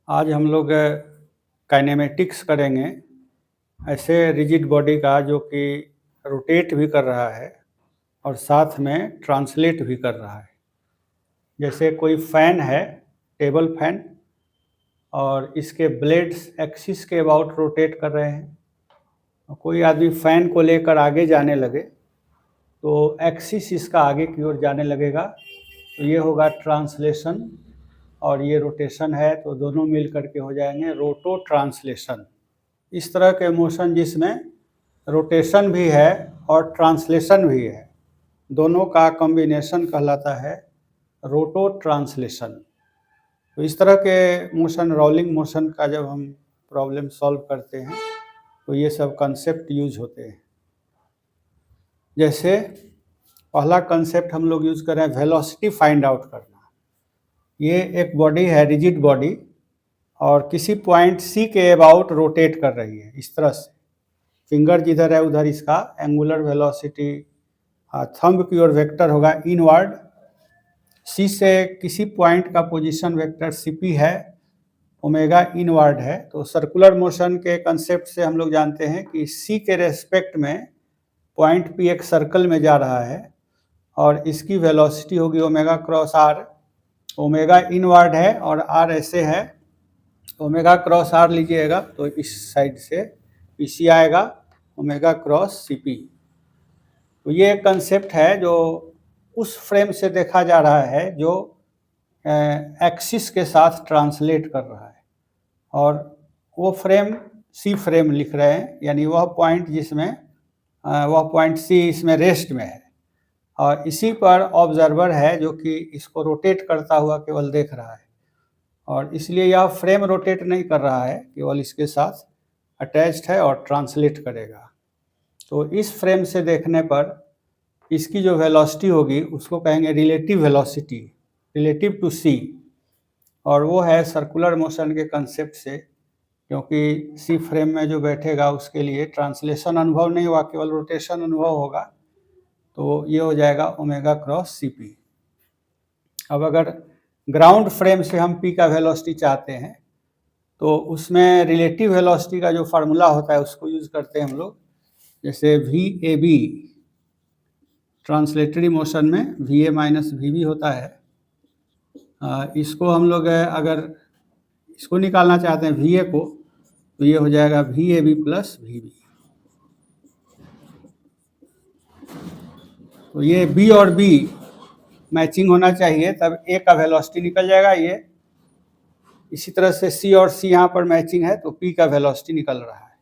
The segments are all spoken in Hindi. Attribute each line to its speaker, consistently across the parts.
Speaker 1: आज हम लोग काइनेमेटिक्स करेंगे, ऐसे रिजिड बॉडी का जो कि रोटेट भी कर रहा है और साथ में ट्रांसलेट भी कर रहा है। जैसे कोई फैन है, टेबल फैन, और इसके ब्लेड्स एक्सिस के अबाउट रोटेट कर रहे हैं। कोई आदमी फैन को लेकर आगे जाने लगे तो एक्सिस इसका आगे की ओर जाने लगेगा, तो ये होगा ट्रांसलेशन, और ये रोटेशन है, तो दोनों मिल करके हो जाएंगे रोटो ट्रांसलेशन। इस तरह के मोशन जिसमें रोटेशन भी है और ट्रांसलेशन भी है, दोनों का कॉम्बिनेशन कहलाता है रोटो ट्रांसलेशन। तो इस तरह के मोशन, रोलिंग मोशन का जब हम प्रॉब्लम सॉल्व करते हैं तो ये सब कंसेप्ट यूज होते हैं। जैसे पहला कंसेप्ट हम लोग यूज कर रहे हैं वेलोसिटी फाइंड आउट करना। ये एक बॉडी है, रिजिड बॉडी, और किसी पॉइंट सी के अबाउट रोटेट कर रही है इस तरह से। फिंगर जिधर है उधर इसका एंगुलर वेलोसिटी, थंब की ओर वेक्टर होगा इनवर्ड। सी से किसी पॉइंट का पोजीशन वेक्टर सीपी है, ओमेगा इनवर्ड है। तो सर्कुलर मोशन के कंसेप्ट से हम लोग जानते हैं कि सी के रेस्पेक्ट में पॉइंट पी एक सर्कल में जा रहा है और इसकी वेलोसिटी होगी omega cross R. Omega inward है और आर ऐसे है, ओमेगा क्रॉस आर लीजिएगा तो इस साइड से पीसी आएगा, ओमेगा क्रॉस सीपी। तो ये एक कंसेप्ट है जो उस फ्रेम से देखा जा रहा है जो एक्सिस के साथ ट्रांसलेट कर रहा है, और वो फ्रेम सी फ्रेम लिख रहे हैं, यानी वह पॉइंट जिसमें वह पॉइंट सी इसमें रेस्ट में है, और इसी पर ऑब्जर्वर है जो कि इसको रोटेट करता हुआ केवल देख रहा है, और इसलिए यह फ्रेम रोटेट नहीं कर रहा है, केवल इसके साथ अटैच्ड है और ट्रांसलेट करेगा। तो इस फ्रेम से देखने पर इसकी जो वेलोसिटी होगी उसको कहेंगे relative velocity, relative to C, और वो है सर्कुलर मोशन के कंसेप्ट से, क्योंकि सी फ्रेम में जो बैठेगा उसके लिए ट्रांसलेशन अनुभव नहीं हुआ, केवल रोटेशन अनुभव होगा, तो ये हो जाएगा ओमेगा क्रॉस सीपी। अब अगर ग्राउंड फ्रेम से हम पी का वेलोसिटी चाहते हैं तो उसमें रिलेटिव वेलोसिटी का जो फार्मूला होता है उसको यूज करते हैं हम लोग। जैसे V A B, translatory motion में V A minus V B होता है। इसको हम लोग अगर इसको निकालना चाहते हैं वी ए को, तो ये हो जाएगा V A B plus V B. तो ये बी और बी मैचिंग होना चाहिए, तब ए का वेलोसिटी निकल जाएगा ये। इसी तरह से सी और सी यहाँ पर मैचिंग है तो पी का वेलोसिटी निकल रहा है।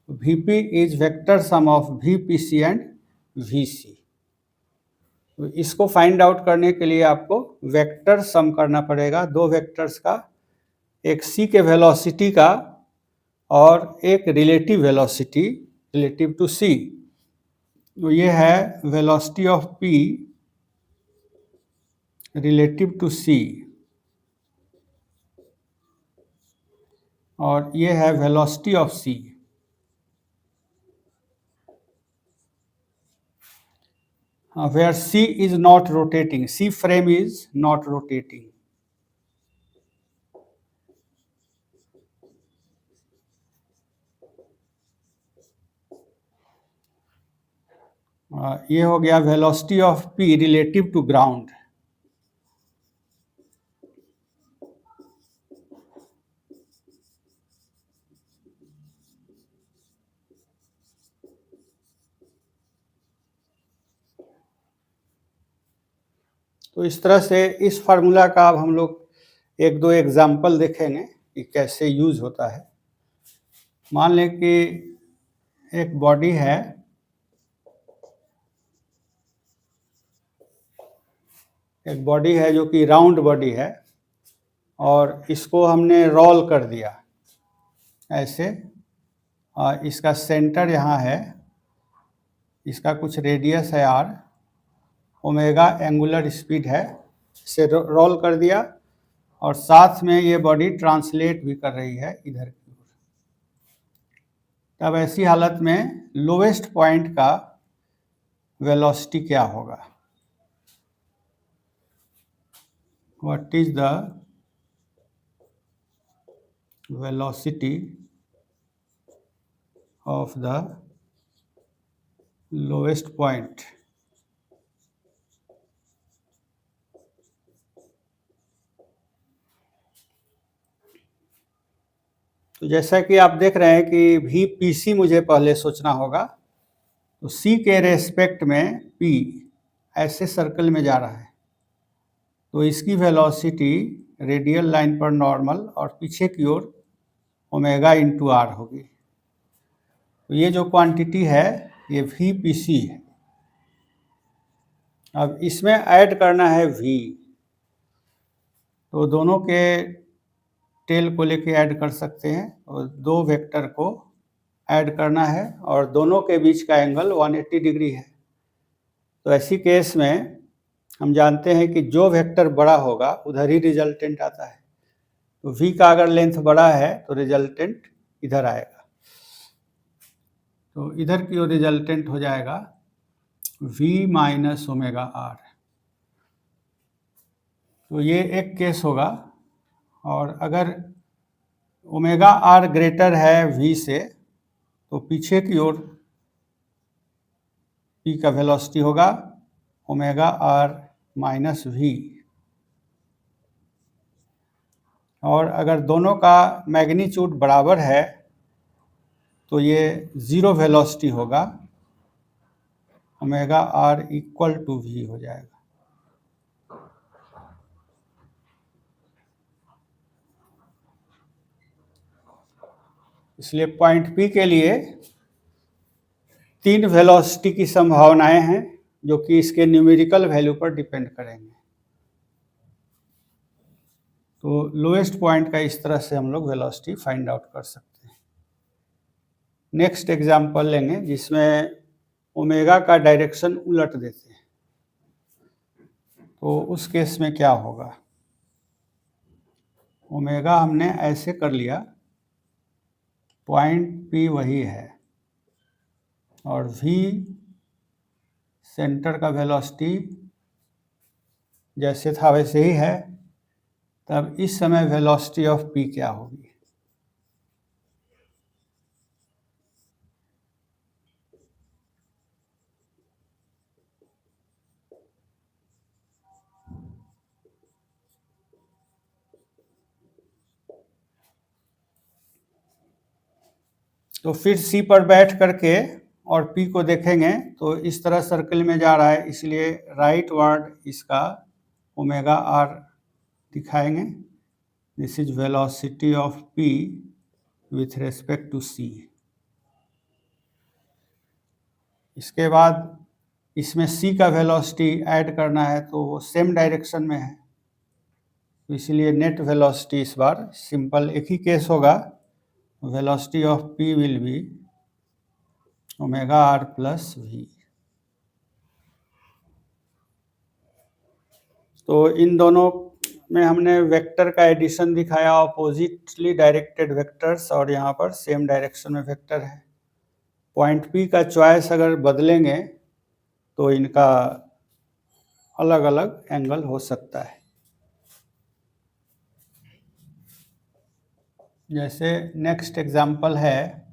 Speaker 1: तो V P is vector sum of V P C and V C. तो इसको फाइंड आउट करने के लिए आपको वेक्टर सम करना पड़ेगा, दो वेक्टर्स का, एक सी के वेलोसिटी का और एक relative velocity relative to C. तो ये है velocity of P relative to C, और ये है velocity of C. where C is not rotating, C frame is not rotating. ये हो गया velocity of P relative to ground. तो इस तरह से इस फार्मूला का अब हम लोग एक दो एग्जाम्पल देखेंगे कि कैसे यूज होता है। मान लें कि एक बॉडी है, एक बॉडी है जो कि राउंड बॉडी है, और इसको हमने रोल कर दिया ऐसे। इसका सेंटर यहाँ है, इसका कुछ रेडियस है आर, ओमेगा एंगुलर स्पीड है, इसे रोल कर दिया, और साथ में ये बॉडी ट्रांसलेट भी कर रही है इधर की ओर। तब ऐसी हालत में लोवेस्ट पॉइंट का वेलोसिटी क्या होगा? What is the velocity of the lowest point तो जैसा कि आप देख रहे हैं कि VPC मुझे पहले सोचना होगा, तो C के रेस्पेक्ट में P ऐसे सर्कल में जा रहा है, तो इसकी वेलोसिटी रेडियल लाइन पर नॉर्मल और पीछे की ओर ओमेगा इंटू आर होगी। तो ये जो क्वांटिटी है ये VPC है। अब इसमें ऐड करना है V, तो दोनों के टेल को लेके ऐड कर सकते हैं और दो वेक्टर को ऐड करना है और दोनों के बीच का एंगल 180 डिग्री है। तो ऐसी केस में हम जानते हैं कि जो वेक्टर बड़ा होगा उधर ही रिजल्टेंट आता है। तो V का अगर लेंथ बड़ा है तो रिजल्टेंट इधर आएगा, तो इधर की ओर रिजल्टेंट हो जाएगा V माइनस ओमेगा आर। तो ये एक केस होगा। और अगर ओमेगा आर ग्रेटर है V से तो पीछे की ओर P का वेलोसिटी होगा ओमेगा आर माइनस V। और अगर दोनों का मैग्नीट्यूड बराबर है तो ये जीरो वेलोसिटी होगा, omega R equal to V हो जाएगा। इसलिए पॉइंट P के लिए तीन वेलोसिटी की संभावनाएं हैं जो कि इसके न्यूमेरिकल वैल्यू पर डिपेंड करेंगे। तो लोएस्ट पॉइंट का इस तरह से हम लोग वेलोसिटी फाइंड आउट कर सकते हैं। नेक्स्ट एग्जांपल लेंगे जिसमें ओमेगा का डायरेक्शन उलट देते हैं, तो उस केस में क्या होगा। ओमेगा हमने ऐसे कर लिया, पॉइंट P वही है और V सेंटर का वेलोसिटी जैसे था वैसे ही है। तब इस समय वेलोसिटी ऑफ P क्या होगी। तो फिर C पर बैठ करके और P को देखेंगे तो इस तरह सर्कल में जा रहा है, इसलिए राइट वर्ड इसका ओमेगा आर दिखाएंगे। This is velocity of P with respect to C। इसके बाद इसमें C का वेलोसिटी ऐड करना है तो वो सेम डायरेक्शन में है, तो इसलिए नेट वेलोसिटी इस बार सिंपल एक ही केस होगा, velocity of P will be omega R plus V। तो इन दोनों में हमने वेक्टर का एडिशन दिखाया, अपोजिटली डायरेक्टेड वेक्टर्स, और यहाँ पर सेम डायरेक्शन में वेक्टर है। पॉइंट P का चॉइस अगर बदलेंगे तो इनका अलग अलग एंगल हो सकता है। जैसे नेक्स्ट एग्जांपल है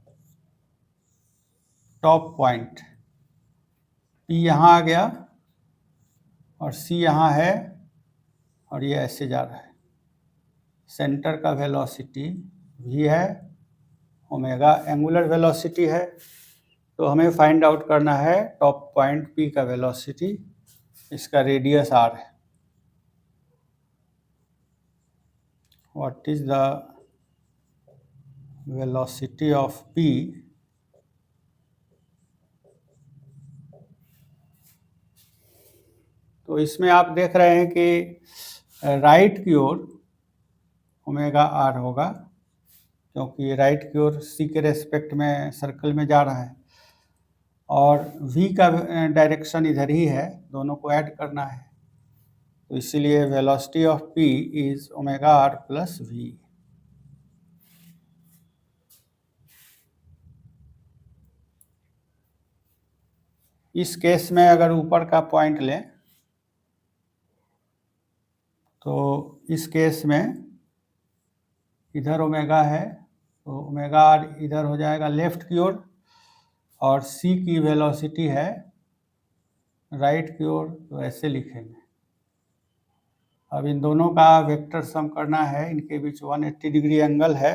Speaker 1: टॉप पॉइंट, P यहाँ आ गया और C यहाँ है और ये ऐसे जा रहा है। सेंटर का वेलोसिटी V है, ओमेगा एंगुलर वेलोसिटी है, तो हमें फाइंड आउट करना है टॉप पॉइंट P का वेलोसिटी, इसका रेडियस R है। What is the velocity of P तो इसमें आप देख रहे हैं कि राइट की ओर ओमेगा आर होगा, क्योंकि राइट की ओर C के रेस्पेक्ट में सर्कल में जा रहा है और V का डायरेक्शन इधर ही है, दोनों को ऐड करना है, तो इसीलिए velocity of P is omega R plus V। इस केस में अगर ऊपर का पॉइंट लें तो इस केस में इधर ओमेगा है तो ओमेगा आर इधर हो जाएगा लेफ्ट की ओर, और सी की वेलोसिटी है राइट की ओर, तो ऐसे लिखेंगे। अब इन दोनों का वेक्टर सम करना है, इनके बीच 180 डिग्री एंगल है।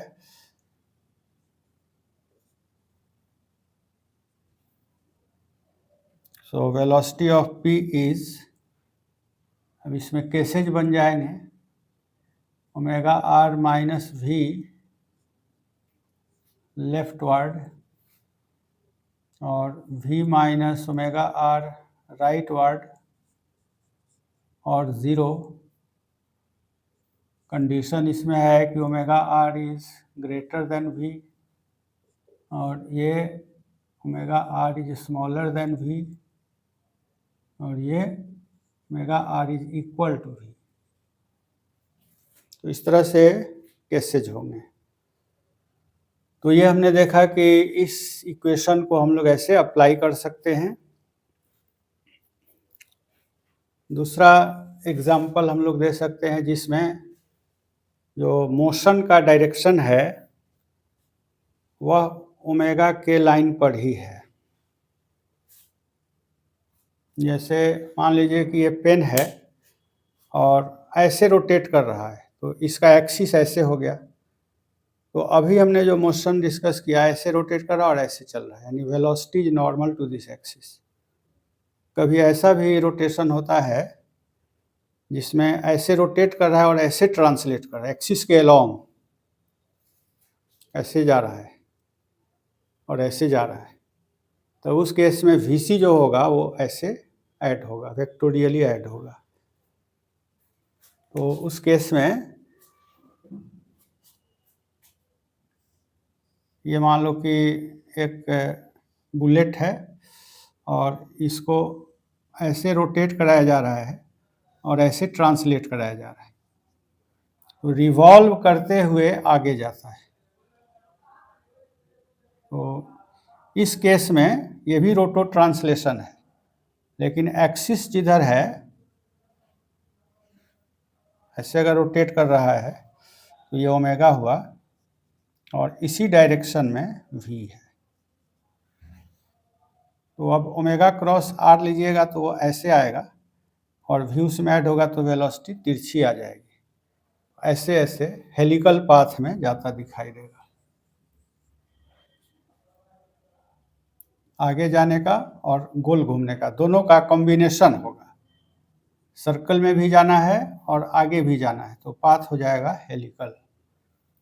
Speaker 1: So velocity of P is, अब इसमें केसेज बन जाएंगे, omega R minus V leftward और v minus omega R rightward, और 0 कंडीशन इसमें है कि omega R is greater than v, और ये omega R is smaller than v, और ये omega R is equal to v। तो इस तरह से केसेज होंगे। तो ये हमने देखा कि इस इक्वेशन को हम लोग ऐसे अप्लाई कर सकते हैं। दूसरा एग्जाम्पल हम लोग दे सकते हैं जिसमें जो मोशन का डायरेक्शन है वह ओमेगा के लाइन पर ही है। जैसे मान लीजिए कि ये पेन है और ऐसे रोटेट कर रहा है, तो इसका एक्सिस ऐसे हो गया। तो अभी हमने जो मोशन डिस्कस किया, ऐसे रोटेट कर रहा है और ऐसे चल रहा है, यानी velocity is normal to this axis. कभी ऐसा भी रोटेशन होता है जिसमें ऐसे रोटेट कर रहा है और ऐसे ट्रांसलेट कर रहा है, एक्सिस के अलोंग ऐसे जा रहा है और ऐसे जा रहा है। तो उस केस में VC जो होगा वो ऐसे ऐड होगा, वेक्टोरियली ऐड होगा। तो उस केस में ये मान लो कि एक बुलेट है और इसको ऐसे रोटेट कराया जा रहा है और ऐसे ट्रांसलेट कराया जा रहा है, तो रिवॉल्व करते हुए आगे जाता है। तो इस केस में ये भी रोटो ट्रांसलेशन है, लेकिन एक्सिस जिधर है ऐसे अगर रोटेट कर रहा है तो ये ओमेगा हुआ, और इसी डायरेक्शन में v है। तो अब ओमेगा क्रॉस r लीजिएगा तो वो ऐसे आएगा, और v उसमें ऐड होगा तो वेलोसिटी तिरछी आ जाएगी, ऐसे ऐसे हेलिकल पाथ में जाता दिखाई देगा। आगे जाने का और गोल घूमने का दोनों का कॉम्बिनेशन होगा। सर्कल में भी जाना है और आगे भी जाना है, तो पाथ हो जाएगा हेलिकल,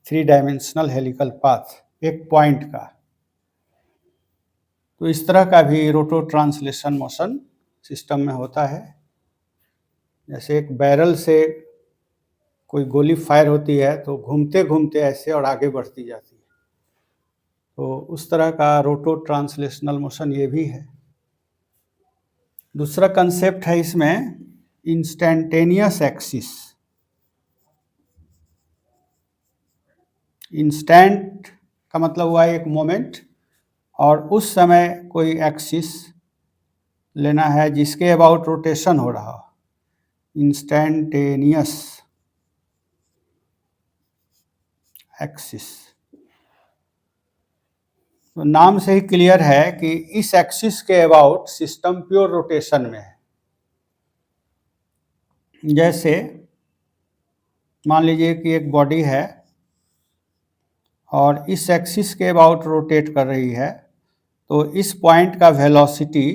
Speaker 1: 3 डायमेंशनल हेलिकल पाथ एक पॉइंट का। तो इस तरह का भी रोटो ट्रांसलेशन मोशन सिस्टम में होता है। जैसे एक बैरल से कोई गोली फायर होती है तो घूमते घूमते ऐसे और आगे बढ़ती जाती है, तो उस तरह का रोटो ट्रांसलेशनल मोशन ये भी है। दूसरा कंसेप्ट है इसमें इंस्टेंटेनियस एक्सिस। इंस्टेंट का मतलब हुआ एक मोमेंट, और उस समय कोई एक्सिस लेना है जिसके अबाउट रोटेशन हो रहा हो, इंस्टेंटेनियस एक्सिस। तो नाम से ही क्लियर है कि इस एक्सिस के अबाउट सिस्टम प्योर रोटेशन में है। जैसे मान लीजिए कि एक बॉडी है और इस एक्सिस के अबाउट रोटेट कर रही है, तो इस पॉइंट का वेलोसिटी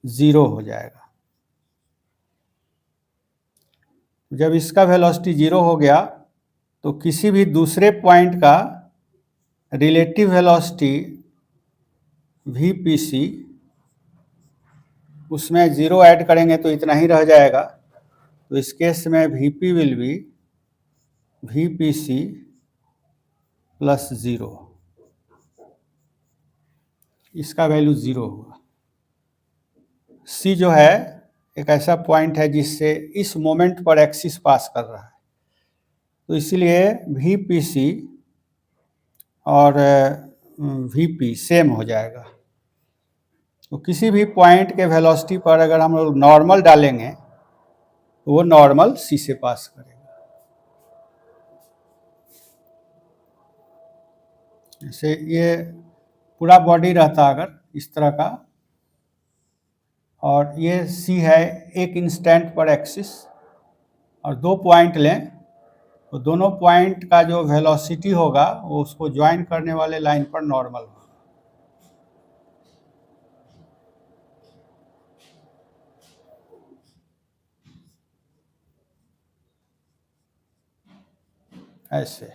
Speaker 1: 0 हो जाएगा। जब इसका वेलोसिटी 0 हो गया तो किसी भी दूसरे पॉइंट का रिलेटिव वेलोसिटी VPC, उसमें 0 ऐड करेंगे तो इतना ही रह जाएगा। तो इस केस में VP will be VPC plus 0, इसका वैल्यू 0 हुआ। C जो है एक ऐसा पॉइंट है जिससे इस मोमेंट पर एक्सिस पास कर रहा है, तो इसलिए VPC और VP सेम हो जाएगा। तो किसी भी पॉइंट के वेलोसिटी पर अगर हम लोग नॉर्मल डालेंगे तो वो नॉर्मल C से पास करेगा। जैसे ये पूरा बॉडी रहता अगर इस तरह का, और ये सी है एक इंस्टेंट पर एक्सिस, और 2 पॉइंट लें तो दोनों पॉइंट का जो वेलोसिटी होगा वो उसको ज्वाइन करने वाले लाइन पर नॉर्मल होगा। ऐसे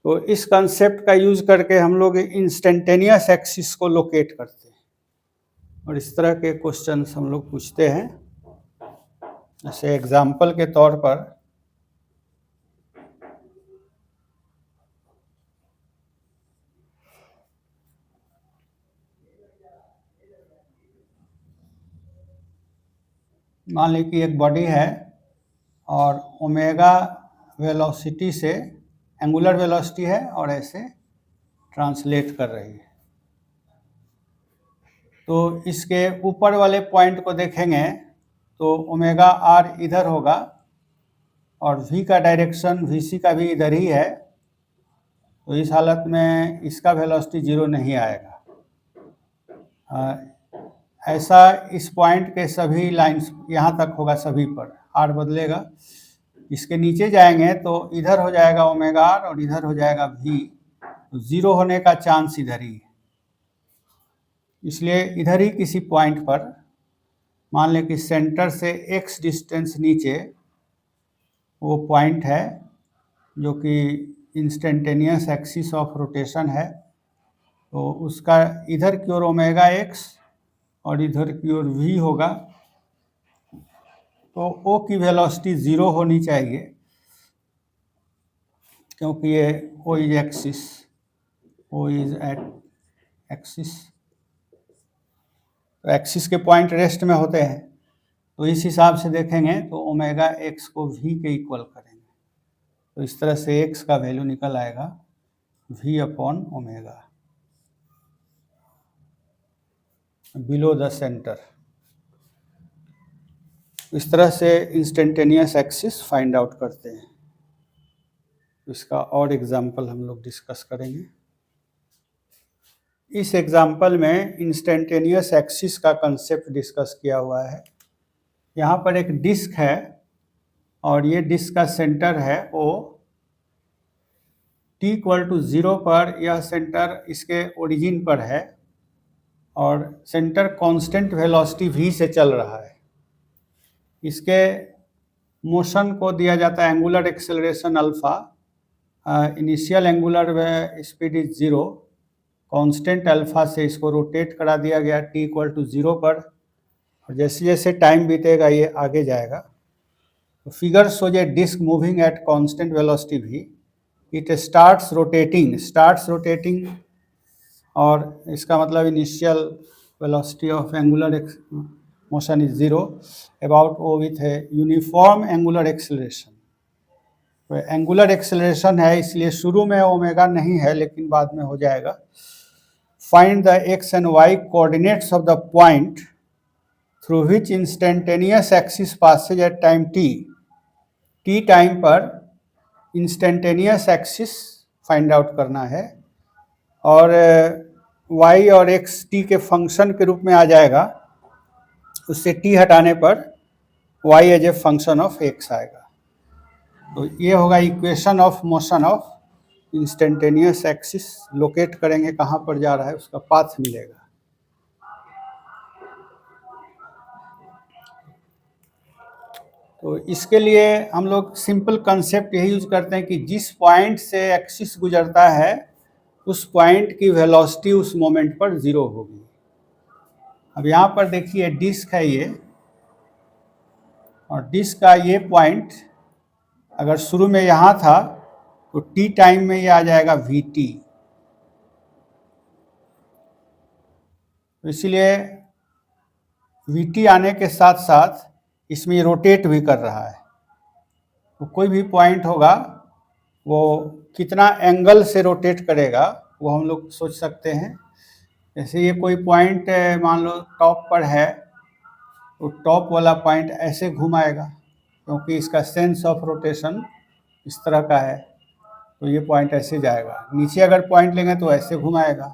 Speaker 1: तो इस कंसेप्ट का यूज करके हम लोग इंस्टेंटेनियस एक्सिस को लोकेट करते हैं, और इस तरह के क्वेश्चंस हम लोग पूछते हैं। जैसे एग्जाम्पल के तौर पर मान लीजिए कि एक बॉडी है और ओमेगा वेलोसिटी से एंगुलर वेलोसिटी है और ऐसे ट्रांसलेट कर रही है। तो इसके ऊपर वाले पॉइंट को देखेंगे तो ओमेगा आर इधर होगा और v का डायरेक्शन vc का भी इधर ही है, तो इस हालत में इसका वेलोसिटी 0 नहीं आएगा। ऐसा इस पॉइंट के सभी लाइंस यहाँ तक होगा, सभी पर r बदलेगा। इसके नीचे जाएंगे तो इधर हो जाएगा ओमेगा आर और इधर हो जाएगा v, तो 0 होने का चांस इधर ही है। इसलिए इधर ही किसी पॉइंट पर मान लें कि सेंटर से x डिस्टेंस नीचे वो पॉइंट है जो कि इंस्टेंटेनियस एक्सिस ऑफ रोटेशन है, तो उसका इधर की ओर ओमेगा एक्स और इधर की ओर v होगा। तो o की वेलोसिटी 0 होनी चाहिए क्योंकि ये o is axis, o is at axis, तो एक्सिस के पॉइंट रेस्ट में होते हैं। तो इस हिसाब से देखेंगे तो ओमेगा एक्स को v के इक्वल करेंगे, तो इस तरह से x का वैल्यू निकल आएगा v upon omega below the centre. इस तरह से इंस्टेंटेनियस एक्सिस फाइंड आउट करते हैं। इसका और एग्जाम्पल हम लोग डिस्कस करेंगे। इस एग्जाम्पल में इंस्टेंटेनियस एक्सिस का कंसेप्ट डिस्कस किया हुआ है। यहाँ पर एक डिस्क है और ये डिस्क का सेंटर है O, t इक्वल टू 0 पर यह सेंटर इसके ओरिजिन पर है और सेंटर कांस्टेंट वेलोसिटी v से चल रहा है। इसके मोशन को दिया जाता है angular acceleration alpha, initial angular speed is 0, constant alpha से इसको रोटेट करा दिया गया t इक्वल टू 0 पर, और जैसे जैसे टाइम बीतेगा ये आगे जाएगा। तो figure shows a disc moving at constant velocity v, it starts rotating, और इसका मतलब initial velocity of angular motion is 0 about o with a uniform angular acceleration. तो एंगुलर एक्सेलरेशन है इसलिए शुरू में ओमेगा नहीं है लेकिन बाद में हो जाएगा। Find the x and y coordinates of the point through which instantaneous axis passes at time t time पर इंस्टेंटेनियस एक्सिस फाइंड आउट करना है, और y और x t के फंक्शन के रूप में आ जाएगा, उससे t हटाने पर y as a function of x आएगा। तो ये होगा equation of motion of instantaneous axis. Locate करेंगे कहाँ पर जा रहा है उसका पाथ मिलेगा। तो इसके लिए हम लोग सिंपल कंसेप्ट यही यूज करते हैं कि जिस पॉइंट से एक्सिस गुजरता है उस पॉइंट की वेलोसिटी उस मोमेंट पर 0 होगी। अब यहाँ पर देखिए डिस्क है ये, और डिस्क का ये पॉइंट अगर शुरू में यहाँ था तो t टाइम में ये आ जाएगा vt, तो इसलिए vt आने के साथ साथ इसमें ये रोटेट भी कर रहा है। तो कोई भी पॉइंट होगा वो कितना एंगल से रोटेट करेगा वो हम लोग सोच सकते हैं। जैसे ये कोई पॉइंट मान लो टॉप पर है तो टॉप वाला पॉइंट ऐसे घुमाएगा क्योंकि इसका सेंस ऑफ रोटेशन इस तरह का है। तो ये पॉइंट ऐसे जाएगा। नीचे अगर पॉइंट लेंगे तो ऐसे घुमाएगा।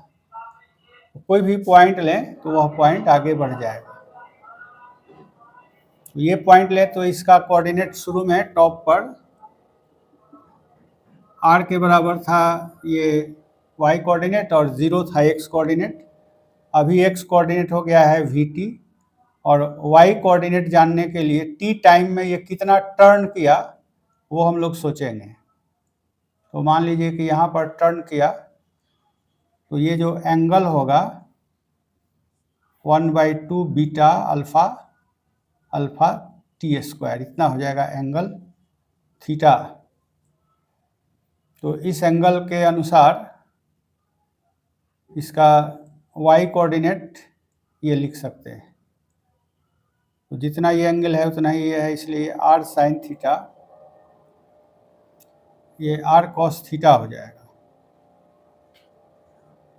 Speaker 1: तो कोई भी पॉइंट लें तो वह पॉइंट आगे बढ़ जाएगा। तो ये पॉइंट लें तो इसका कोऑर्डिनेट शुरू में टॉप पर r के बराबर था ये y कोऑर्डिनेट और 0 था x कोऑर्डिनेट। अभी x कोऑर्डिनेट हो गया है vt और y कोऑर्डिनेट जानने के लिए t टाइम में ये कितना टर्न किया वो हम लोग सोचेंगे। तो मान लीजिए कि यहाँ पर टर्न किया तो ये जो एंगल होगा 1/2 beta alpha alpha T square, इतना हो जाएगा एंगल थीटा। तो इस एंगल के अनुसार इसका y कोऑर्डिनेट ये लिख सकते हैं। तो जितना ये एंगल है उतना ही ये है, इसलिए r साइन थीटा ये r cos थीटा हो जाएगा।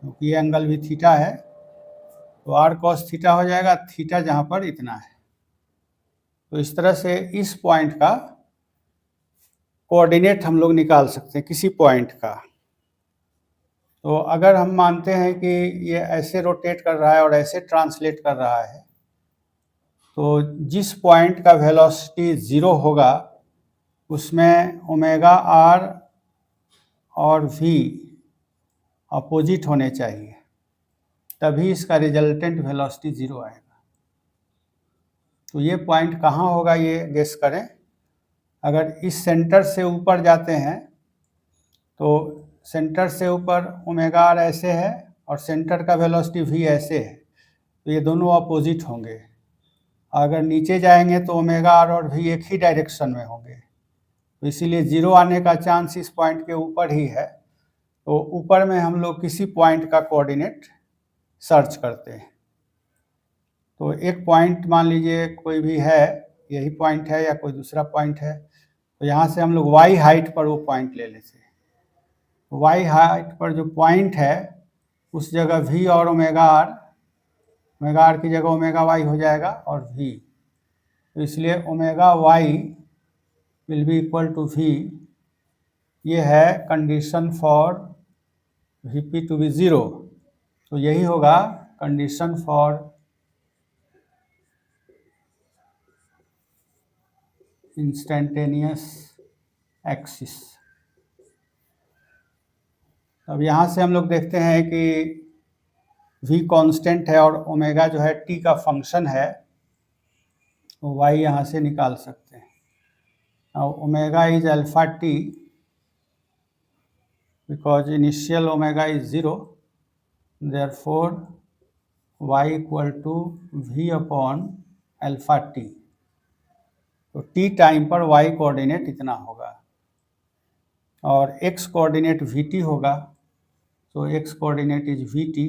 Speaker 1: क्योंकि ये एंगल भी थीटा है तो r cos थीटा हो जाएगा, थीटा जहाँ पर इतना है। तो इस तरह से इस पॉइंट का कोऑर्डिनेट हम लोग निकाल सकते हैं किसी पॉइंट का। तो अगर हम मानते हैं कि ये ऐसे रोटेट कर रहा है और ऐसे ट्रांसलेट कर रहा है तो जिस पॉइंट का वेलोसिटी 0 होगा उसमें ओमेगा r और v अपोजिट होने चाहिए, तभी इसका रिजल्टेंट वेलोसिटी 0 आएगा। तो ये पॉइंट कहाँ होगा ये गेस करें। अगर इस सेंटर से ऊपर जाते हैं तो सेंटर से ऊपर ओमेगा r ऐसे है और सेंटर का वेलोसिटी v ऐसे है, तो ये दोनों अपोजिट होंगे। अगर नीचे जाएंगे तो ओमेगा r और v एक ही डायरेक्शन में होंगे, तो इसीलिए 0 आने का चांस इस पॉइंट के ऊपर ही है। तो ऊपर में हम लोग किसी पॉइंट का कोऑर्डिनेट सर्च करते हैं। तो एक पॉइंट मान लीजिए कोई भी है, यही पॉइंट है या कोई दूसरा पॉइंट है, तो यहाँ से हम लोग y हाइट पर वो पॉइंट ले लेते हैं। y हाइट पर जो पॉइंट है उस जगह v और ओमेगा r की जगह ओमेगा y हो जाएगा और v, तो इसलिए omega y will be equal to v। ये है condition for vp to be 0। तो यही होगा कंडीशन फॉर इंस्टेंटेनियस एक्सिस। अब यहाँ से हम लोग देखते हैं कि v कांस्टेंट है और ओमेगा जो है t का फंक्शन है, तो y यहाँ से निकाल सकते हैं। Now omega is alpha t because initial omega is 0, therefore y equal to v upon alpha t। तो t टाइम पर y कोऑर्डिनेट इतना होगा और x कोऑर्डिनेट vt होगा, तो x कोऑर्डिनेट इज vt।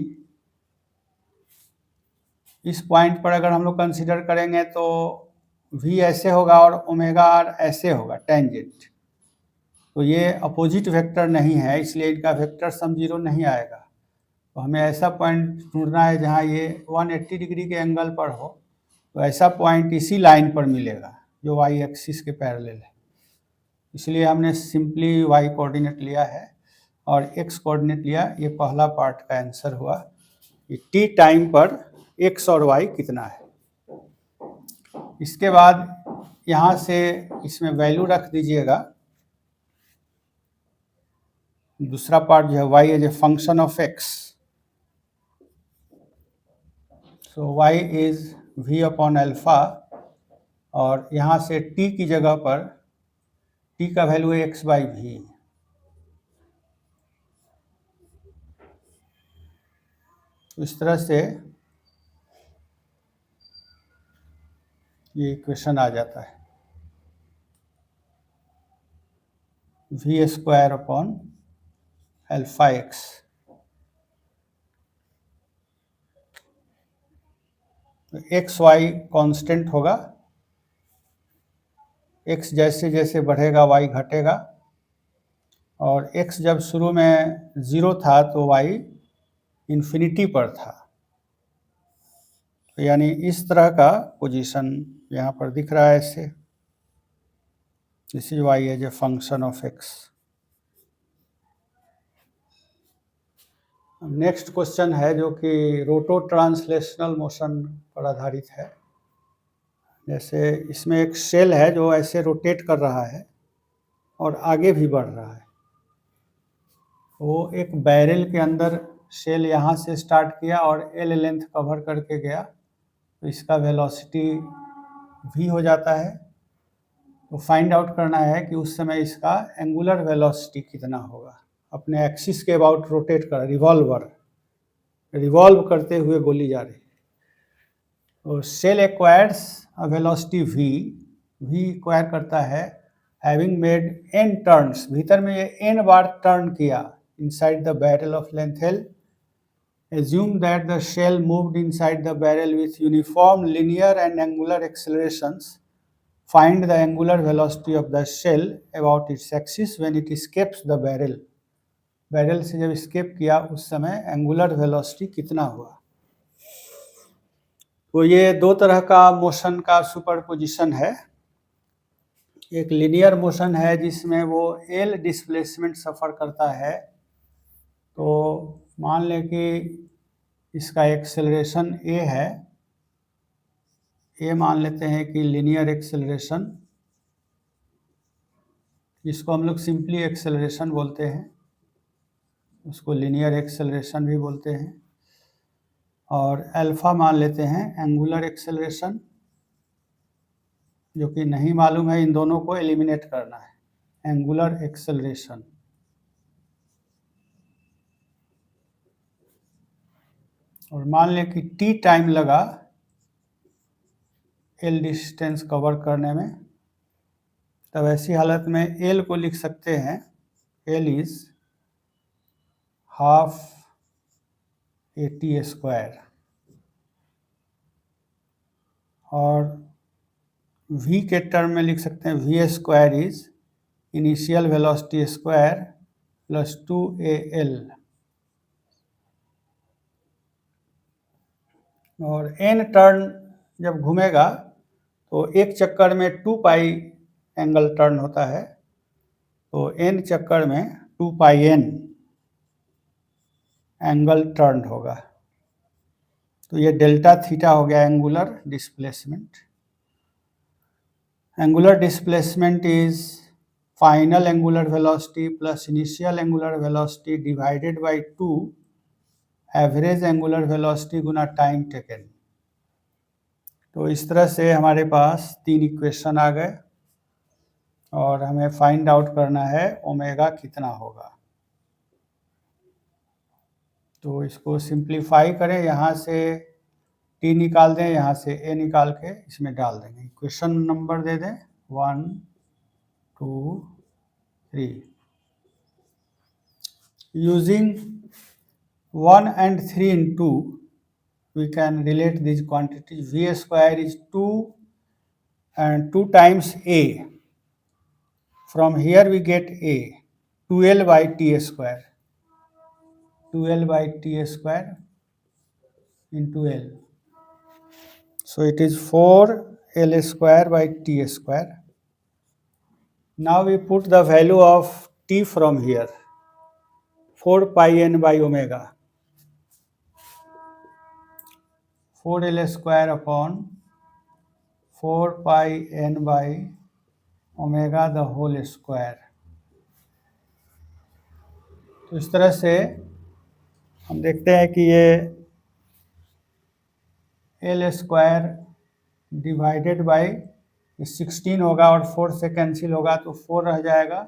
Speaker 1: इस पॉइंट पर अगर हम लोग कंसीडर करेंगे तो v ऐसे होगा और ओमेगा r ऐसे होगा टेंजेंट, तो ये अपोजिट वेक्टर नहीं है, इसलिए इनका वेक्टर सम 0 नहीं आएगा। तो हमें ऐसा पॉइंट ढूंढना है जहाँ ये 180 डिग्री के एंगल पर हो, तो ऐसा पॉइंट इसी लाइन पर मिलेगा जो y एक्सिस के पैरेलल है। इसलिए हमने सिंपली y कोऑर्डिनेट लिया है और x कोऑर्डिनेट लिया। ये पहला पार्ट का आंसर हुआ कि t टाइम पर x और y कितना है। इसके बाद यहाँ से इसमें वैल्यू रख दीजिएगा। दूसरा पार्ट जो है y as a function of x, so y is v upon alpha और यहाँ से t की जगह पर t का वैल्यू है x/v। तो इस तरह से ये इक्वेशन आ जाता है v square upon alpha x। तो एक्स वाई कांस्टेंट होगा, x जैसे जैसे बढ़ेगा y घटेगा और x जब शुरू में 0 था तो y इन्फिनिटी पर था। तो यानी इस तरह का पोजीशन यहाँ पर दिख रहा है ऐसे, this is y as a function of x। Next question है जो कि रोटो ट्रांसलेशनल मोशन पर आधारित है। जैसे इसमें एक शेल है जो ऐसे रोटेट कर रहा है और आगे भी बढ़ रहा है। वो एक बैरल के अंदर शेल यहाँ से स्टार्ट किया और एल लेंथ कवर करके गया, तो इसका वेलोसिटी v हो जाता है। तो फाइंड आउट करना है कि उस समय इसका एंगुलर वेलोसिटी कितना होगा। अपने एक्सिस के अबाउट रोटेट कर रिवॉल्व करते हुए गोली जा रही है। तो shell acquires a velocity v acquire करता है हैविंग मेड n टर्न्स, भीतर में ये n बार टर्न किया inside the barrel of length L. Assume that the shell moved inside the barrel with uniform linear and angular accelerations. Find the angular velocity of the shell about its axis when it escapes the barrel. Barrel से जब escape किया उस समय एंगुलर वेलोसिटी कितना हुआ। तो ये दो तरह का मोशन का सुपरपोजिशन है। एक लीनियर मोशन है जिसमें वो एल डिस्प्लेसमेंट सफ़र करता है। तो मान लें कि इसका एक्सेलरेशन ए है, ए मान लेते हैं कि लीनियर एक्सेलरेशन, जिसको हम लोग सिंपली एक्सेलरेशन बोलते हैं, उसको लीनियर एक्सेलरेशन भी बोलते हैं। और अल्फ़ा मान लेते हैं एंगुलर एक्सेलरेशन, जो कि नहीं मालूम है, इन दोनों को एलिमिनेट करना है। एंगुलर एक्सेलरेशन और मान लें कि t टाइम लगा l डिस्टेंस कवर करने में, तब ऐसी हालत में l को लिख सकते हैं l इज हाफ at², और v के टर्म में लिख सकते हैं v² is initial velocity square plus 2al, और n टर्न जब घूमेगा तो एक चक्कर में 2 पाई एंगल टर्न होता है, तो n चक्कर में 2 पाई n एंगल टर्न होगा। तो ये डेल्टा थीटा हो गया angular displacement. Angular displacement is final angular velocity plus initial angular velocity divided by 2 average angular velocity Guna time taken. तो इस तरह से हमारे पास 3 इक्वेशन आ गए और हमें फाइंड आउट करना है ओमेगा कितना होगा। तो इसको सिंप्लीफाई करें, यहाँ से t निकाल दें, यहाँ से a निकाल के इसमें डाल देंगे। इक्वेशन नंबर दे दें 1 2 3। Using 1 and 3 in 2, we can relate these quantities. v² is 2 and 2 times a. From here we get a 2l by t², 2l by t² into l. So it is 4l² by t². Now we put the value of t from here, 4 pi n by omega, 4l² upon 4 pi n by omega the whole square. तो इस तरह से हम देखते हैं कि ये l² डिवाइडेड बाई 16 होगा और 4 से कैंसिल होगा तो 4 रह जाएगा,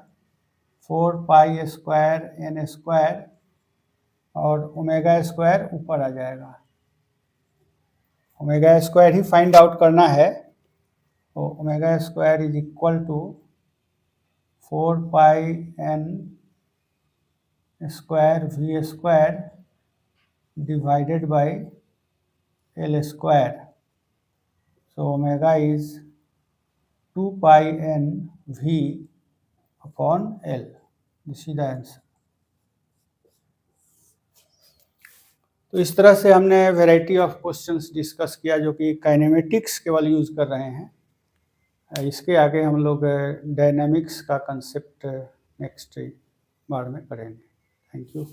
Speaker 1: 4 पाई स्क्वायर n² और ओमेगा² ऊपर आ जाएगा। ओमेगा² ही फाइंड आउट करना है, तो omega is equal to 4 pi n square v² divided by l²। So omega is 2 pi n v upon l. This is the answer. तो इस तरह से हमने वैरायटी ऑफ क्वेश्चंस डिस्कस किया जो कि काइनेमेटिक्स केवल यूज़ कर रहे हैं। इसके आगे हम लोग डायनामिक्स का कंसेप्ट नेक्स्ट बार में करेंगे। Thank you.